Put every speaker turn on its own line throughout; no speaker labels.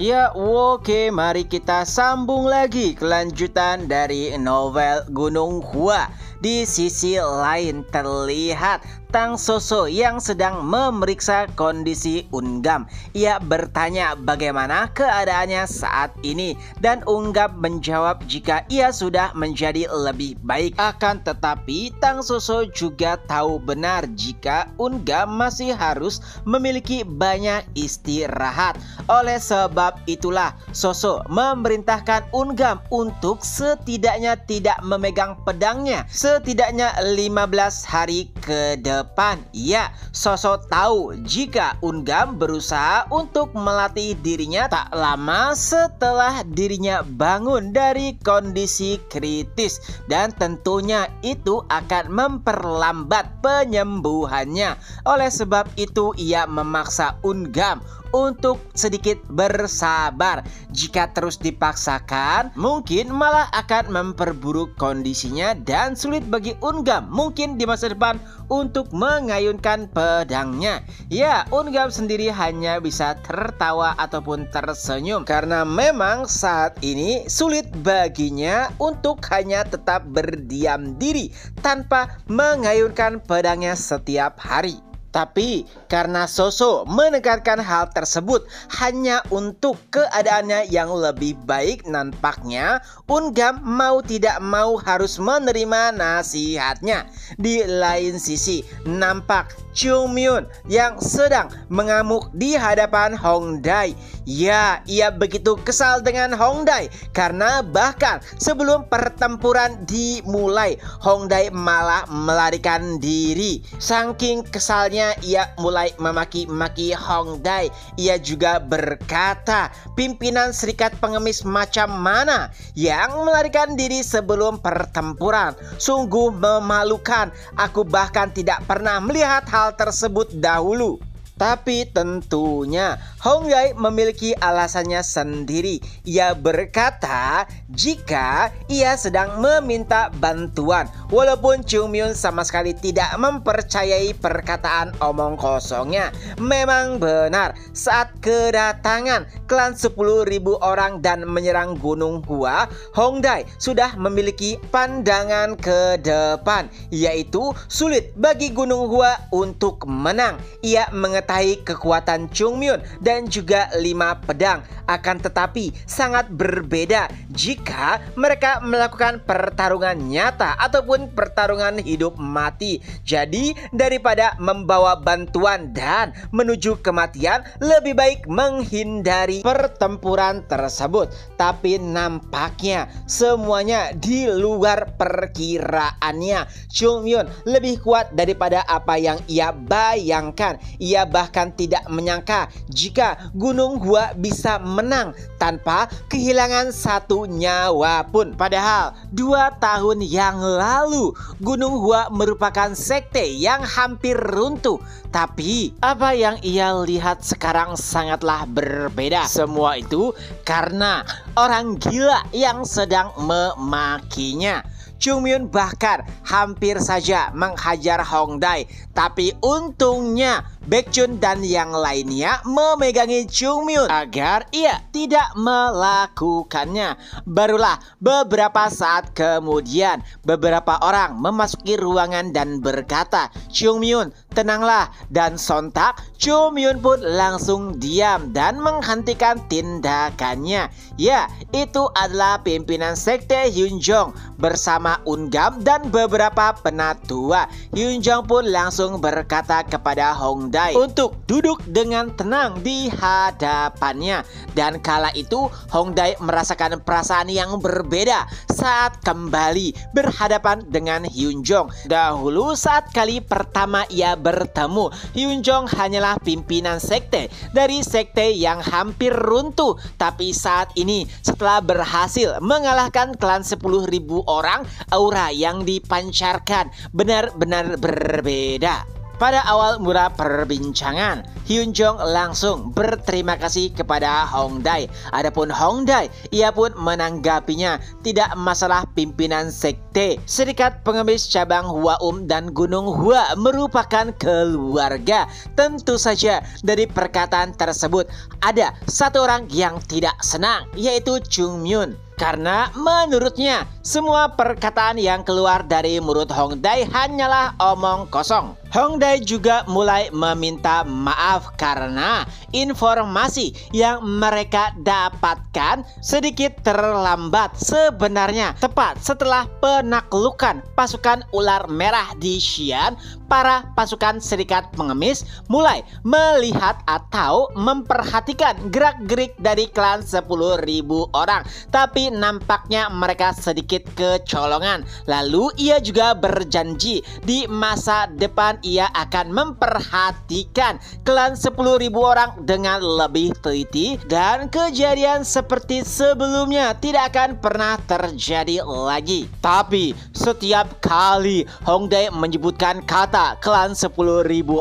Ya, oke, mari kita sambung lagi kelanjutan dari novel Gunung Hua. Di sisi lain terlihat Tang Soso yang sedang memeriksa kondisi Unggam. Ia bertanya bagaimana keadaannya saat ini dan Unggam menjawab jika ia sudah menjadi lebih baik. Akan tetapi Tang Soso juga tahu benar jika Unggam masih harus memiliki banyak istirahat. Oleh sebab itulah Soso memerintahkan Unggam untuk setidaknya tidak memegang pedangnya setidaknya 15 hari ke depan. Ya, Soso tahu jika Unggam berusaha untuk melatih dirinya tak lama setelah dirinya bangun dari kondisi kritis, dan tentunya itu akan memperlambat penyembuhannya. Oleh sebab itu ia memaksa Unggam untuk sedikit bersabar. Jika terus dipaksakan, mungkin malah akan memperburuk kondisinya dan sulit bagi Unggam mungkin di masa depan untuk mengayunkan pedangnya. Ya, Unggam sendiri hanya bisa tertawa ataupun tersenyum karena memang saat ini sulit baginya untuk hanya tetap berdiam diri tanpa mengayunkan pedangnya setiap hari. Tapi karena Soso menekankan hal tersebut hanya untuk keadaannya yang lebih baik, nampaknya Unggam mau tidak mau harus menerima nasihatnya. Di lain sisi, nampak Chung Myun yang sedang mengamuk di hadapan Hong Dae. Ya, ia begitu kesal dengan Hong Dae karena bahkan sebelum pertempuran dimulai, Hong Dae malah melarikan diri. Saking kesalnya ia mulai memaki-maki Hong Dae. Ia juga berkata, pimpinan serikat pengemis macam mana yang melarikan diri sebelum pertempuran? Sungguh memalukan. Aku bahkan tidak pernah melihat hal tersebut dahulu. Tapi tentunya Hong Dae memiliki alasannya sendiri. Ia berkata jika ia sedang meminta bantuan, walaupun Chung Myun sama sekali tidak mempercayai perkataan omong kosongnya. Memang benar, saat kedatangan klan 10.000 orang dan menyerang Gunung Hua, Hong Dae sudah memiliki pandangan ke depan, yaitu sulit bagi Gunung Hua untuk menang. Ia mengetahui kekuatan Chung Myun dan juga 5 pedang. Akan tetapi sangat berbeda jika mereka melakukan pertarungan nyata ataupun pertarungan hidup mati. Jadi daripada membawa bantuan dan menuju kematian, lebih baik menghindari pertempuran tersebut. Tapi nampaknya semuanya di luar perkiraannya. Chung Myun lebih kuat daripada apa yang ia bayangkan. Ia bahkan tidak menyangka jika Gunung Hua bisa menang tanpa kehilangan satu nyawa pun. Padahal 2 tahun yang lalu Gunung Hua merupakan sekte yang hampir runtuh. Tapi apa yang ia lihat sekarang sangatlah berbeda. Semua itu karena orang gila yang sedang memakinya. Chung Myun bahkan hampir saja menghajar Hong Dae, tapi untungnya Baekhyun dan yang lainnya memegangi Chung Myun agar ia tidak melakukannya. Barulah beberapa saat kemudian beberapa orang memasuki ruangan dan berkata, Chung Myun, tenanglah. Dan sontak Chung Myun pun langsung diam dan menghentikan tindakannya. Ya, itu adalah pimpinan sekte Hyun Jong bersama Unggam dan beberapa penatua. Hyun Jong pun langsung berkata kepada Hong Dae untuk duduk dengan tenang di hadapannya. Dan kala itu Hong Dae merasakan perasaan yang berbeda saat kembali berhadapan dengan Hyun Jong. Dahulu saat kali pertama ia bertemu, Hyun Jong hanyalah pimpinan sekte dari sekte yang hampir runtuh. Tapi saat ini setelah berhasil mengalahkan klan 10.000 orang, aura yang dipancarkan benar-benar berbeda. Pada awal mula perbincangan, Hyun Jong langsung berterima kasih kepada Hongdae. Adapun Hongdae, ia pun menanggapinya, tidak masalah pimpinan sekte. Serikat Pengemis Cabang Hwaum dan Gunung Hua merupakan keluarga. Tentu saja dari perkataan tersebut ada satu orang yang tidak senang, yaitu Chung Myun. Karena menurutnya semua perkataan yang keluar dari mulut Hongdae hanyalah omong kosong. Hongdae juga mulai meminta maaf karena informasi yang mereka dapatkan sedikit terlambat. Sebenarnya tepat setelah penaklukan pasukan ular merah di Xi'an, para pasukan Serikat Pengemis mulai melihat atau memperhatikan gerak-gerik dari klan 10.000 orang. Tapi nampaknya mereka sedikit kecolongan. Lalu ia juga berjanji di masa depan ia akan memperhatikan klan 10.000 orang dengan lebih teliti dan kejadian seperti sebelumnya tidak akan pernah terjadi lagi. Tapi setiap kali Hongdae menyebutkan kata klan 10.000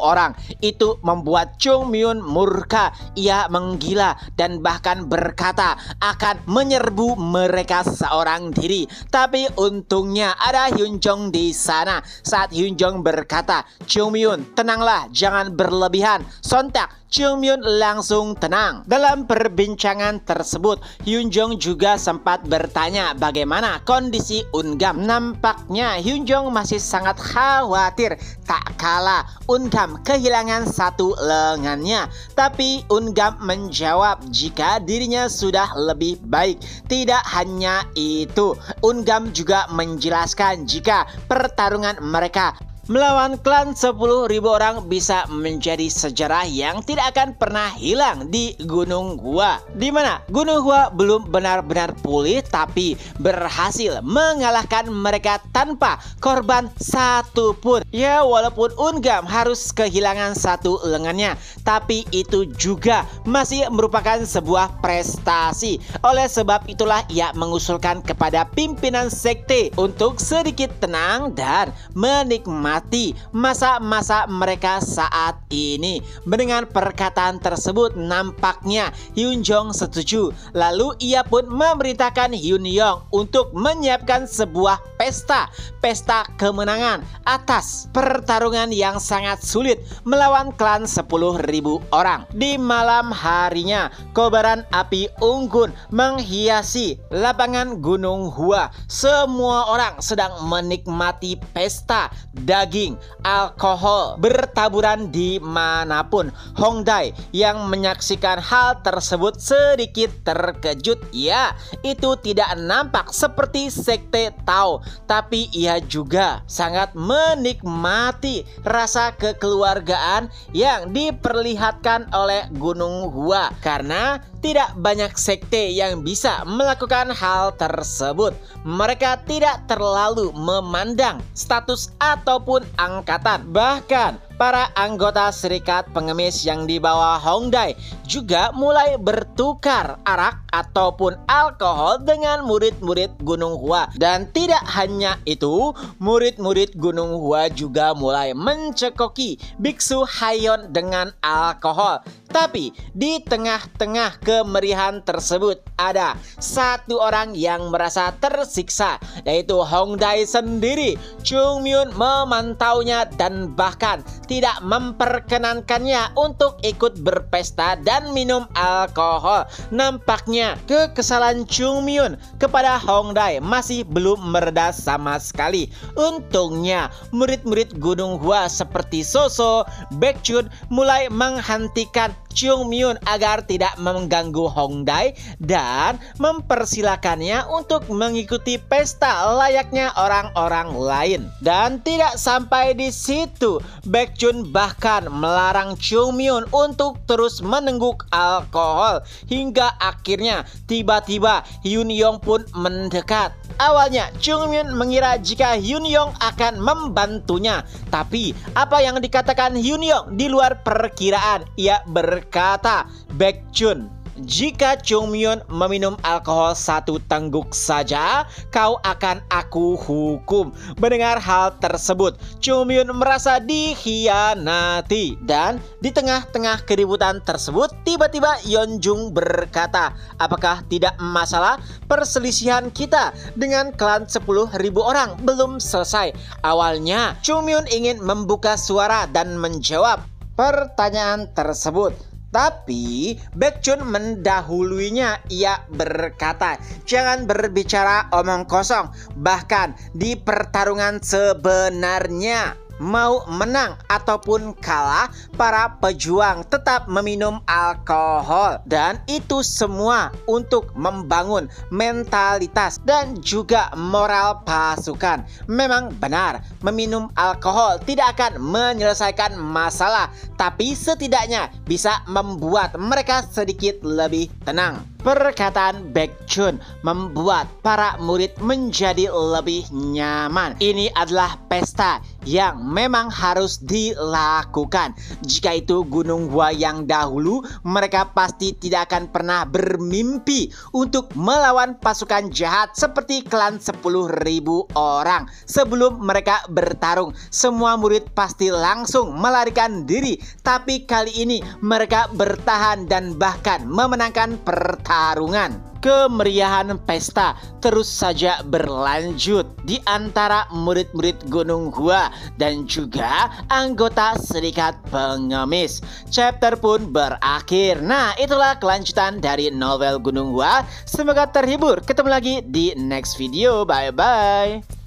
orang, itu membuat Chung Myun murka. Ia menggila dan bahkan berkata akan menyerbu mereka seorang diri. Tapi untungnya ada Hyun Jong di sana. Saat Hyun Jong berkata, "Chung Myun, tenanglah, jangan berlebihan." Sontak Chung Myun langsung tenang. Dalam perbincangan tersebut, Hyun Jong juga sempat bertanya bagaimana kondisi Ungam. Nampaknya Hyun Jong masih sangat khawatir. Tak kalah Ungam kehilangan satu lengannya. Tapi Ungam menjawab jika dirinya sudah lebih baik. Tidak hanya itu, Ungam juga menjelaskan jika pertarungan mereka melawan klan 10.000 orang bisa menjadi sejarah yang tidak akan pernah hilang di Gunung Hua. Di mana Gunung Hua belum benar-benar pulih tapi berhasil mengalahkan mereka tanpa korban satupun. Ya, walaupun Ungam harus kehilangan satu lengannya, tapi itu juga masih merupakan sebuah prestasi. Oleh sebab itulah ia mengusulkan kepada pimpinan sekte untuk sedikit tenang dan menikmati masa-masa mereka saat ini. Mendengar perkataan tersebut, nampaknya Hyun Jong setuju. Lalu ia pun memerintahkan Hyun Yong untuk menyiapkan sebuah pesta kemenangan atas pertarungan yang sangat sulit melawan klan 10.000 orang. Di malam harinya, kobaran api unggun menghiasi lapangan Gunung Hua. Semua orang sedang menikmati pesta. Daging, alkohol bertaburan dimanapun. Hongdae yang menyaksikan hal tersebut sedikit terkejut. Ya, itu tidak nampak seperti sekte Tao, tapi ia juga sangat menikmati rasa kekeluargaan yang diperlihatkan oleh Gunung Hua karena tidak banyak sekte yang bisa melakukan hal tersebut. Mereka tidak terlalu memandang status ataupun angkatan. Bahkan para anggota Serikat Pengemis yang dibawa Hongdae juga mulai bertukar arak ataupun alkohol dengan murid-murid Gunung Hua. Dan tidak hanya itu, murid-murid Gunung Hua juga mulai mencekoki biksu Haeyeon dengan alkohol. Tapi di tengah-tengah kemeriahan tersebut ada satu orang yang merasa tersiksa, yaitu Hongdae sendiri. Chung Myun memantaunya dan bahkan tidak memperkenankannya untuk ikut berpesta dan minum alkohol. Nampaknya kekesalan Chung Myun kepada Hongdae masih belum mereda sama sekali. Untungnya murid-murid Gunung Hua seperti Soso, Baekjun mulai menghentikan Chung Myun agar tidak mengganggu Hongdae dan mempersilakannya untuk mengikuti pesta layaknya orang-orang lain. Dan tidak sampai di situ, Baekjun bahkan melarang Chung Myun untuk terus menengguk alkohol hingga akhirnya tiba-tiba Hyun Yong pun mendekat. Awalnya Chung Myun mengira jika Hyun Yong akan membantunya, tapi apa yang dikatakan Hyun Yong di luar perkiraan. Ia berkata, "Baekjun, Jika Chungmyeon meminum alkohol 1 tengguk saja, kau akan aku hukum. Mendengar hal tersebut, Chungmyeon merasa dikhianati. Dan di tengah-tengah keributan tersebut, tiba-tiba Yeonjung berkata, apakah tidak masalah? Perselisihan kita dengan klan 10.000 orang belum selesai. Awalnya, Chungmyeon ingin membuka suara dan menjawab pertanyaan tersebut. Tapi Baekhyun mendahuluinya. Ia berkata, jangan berbicara omong kosong. Bahkan di pertarungan sebenarnya, mau menang ataupun kalah, para pejuang tetap meminum alkohol. Dan itu semua untuk membangun mentalitas dan juga moral pasukan. Memang benar, meminum alkohol tidak akan menyelesaikan masalah, tapi setidaknya bisa membuat mereka sedikit lebih tenang. Perkataan Baekhyun membuat para murid menjadi lebih nyaman. Ini adalah pesta yang memang harus dilakukan. Jika itu Gunung Hwa yang dahulu, mereka pasti tidak akan pernah bermimpi untuk melawan pasukan jahat seperti klan 10.000 orang. Sebelum mereka bertarung, semua murid pasti langsung melarikan diri. Tapi kali ini mereka bertahan dan bahkan memenangkan pertarungan. Kemeriahan pesta terus saja berlanjut di antara murid-murid Gunung Hwa dan juga anggota Serikat Pengemis. Chapter pun berakhir. Nah, itulah kelanjutan dari novel Gunung Hwa. Semoga terhibur. Ketemu lagi di next video. Bye-bye.